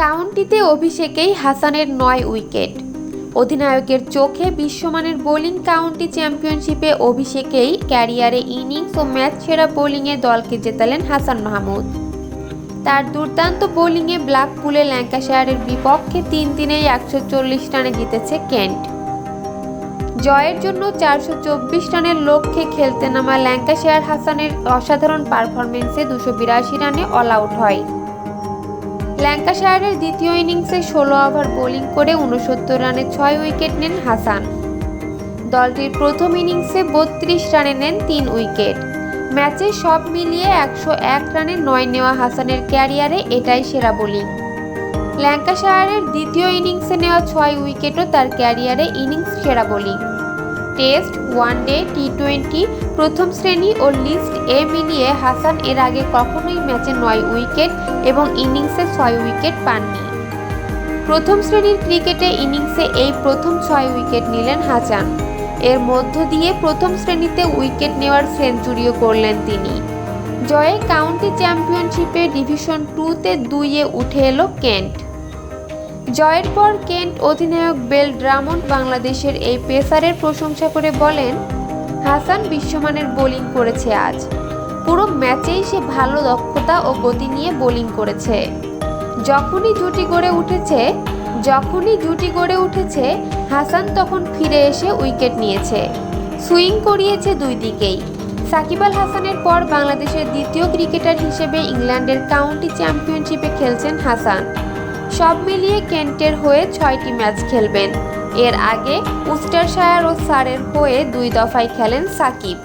কাউন্টিতে অভিষেকেই হাসানের ৯ উইকেট। অধিনায়কের চোখে বিশ্বমানের বোলিং। কাউন্টি চ্যাম্পিয়নশিপে অভিষেকেই ক্যারিয়ারে ইনিংস ও ম্যাচ সেরা বোলিংয়ে দলকে জেতালেন হাসান মাহমুদ। তার দুর্দান্ত বোলিংয়ে ব্ল্যাকপুলে ল্যাঙ্কাশায়ারের বিপক্ষে ৩ দিনেই ১৪০ রানে জিতেছে কেন্ট। জয়ের জন্য ৪২৪ রানের লক্ষ্যে খেলতে নামা ল্যাঙ্কাশায়ার হাসানের অসাধারণ পারফরম্যান্সে ২৮২ রানে অল আউট হয়। ল্যাঙ্কাশায়ারের দ্বিতীয় ইনিংসে ১৬ ওভার বোলিং করে ৬৯ রানে ৬ উইকেট নেন হাসান। দলটির প্রথম ইনিংসে ৩২ রানে নেন ৩ উইকেট। ম্যাচে সব মিলিয়ে ১০১ রানে ৯ নেওয়া হাসানের ক্যারিয়ারে এটাই সেরা বোলিং। ল্যাঙ্কাশায়ারের দ্বিতীয় ইনিংসে নেওয়া ৬ উইকেটও তার ক্যারিয়ারে ইনিংস সেরা বোলিং। টেস্ট, ওয়ানডে, টি-20, প্রথম শ্রেণী ও লিস্ট এ মিলিয়ে হাসান এর আগে কখনোই ম্যাচে ৯ উইকেট এবং ইনিংসে ৬ উইকেট পাননি। প্রথম শ্রেণীর ক্রিকেটে ইনিংসে এই প্রথম ৬ উইকেট নিলেন হাসান। এর মধ্য দিয়ে প্রথম শ্রেণীতে উইকেট নেওয়ার সেঞ্চুরিও করলেন তিনি। জয়ে কাউন্টি চ্যাম্পিয়নশিপে ডিভিশন 2-তে 2-এ উঠে এলো কেন্ট। জয়ের পর কেন্ট অধিনায়ক বেল ড্রামন্ড বাংলাদেশের এই পেসারের প্রশংসা করে বলেন, হাসান বিশ্বমানের বোলিং করেছে আজ। পুরো ম্যাচেই সে ভালো দক্ষতা ও গতি নিয়ে বোলিং করেছে। যখনই জুটি গড়ে উঠেছে হাসান তখন ফিরে এসে উইকেট নিয়েছে। সুইং করিয়েছে দুই দিকেই। সাকিব আল হাসানের পর বাংলাদেশের দ্বিতীয় ক্রিকেটার হিসেবে ইংল্যান্ডের কাউন্টি চ্যাম্পিয়নশিপে খেলছেন হাসান। সব মিলিয়ে কেন্টের হয়ে ৬টি ম্যাচ খেলবেন। এর আগে উস্টারশায়ার ও সারের হয়ে ২ দফায় খেলেন সাকিব।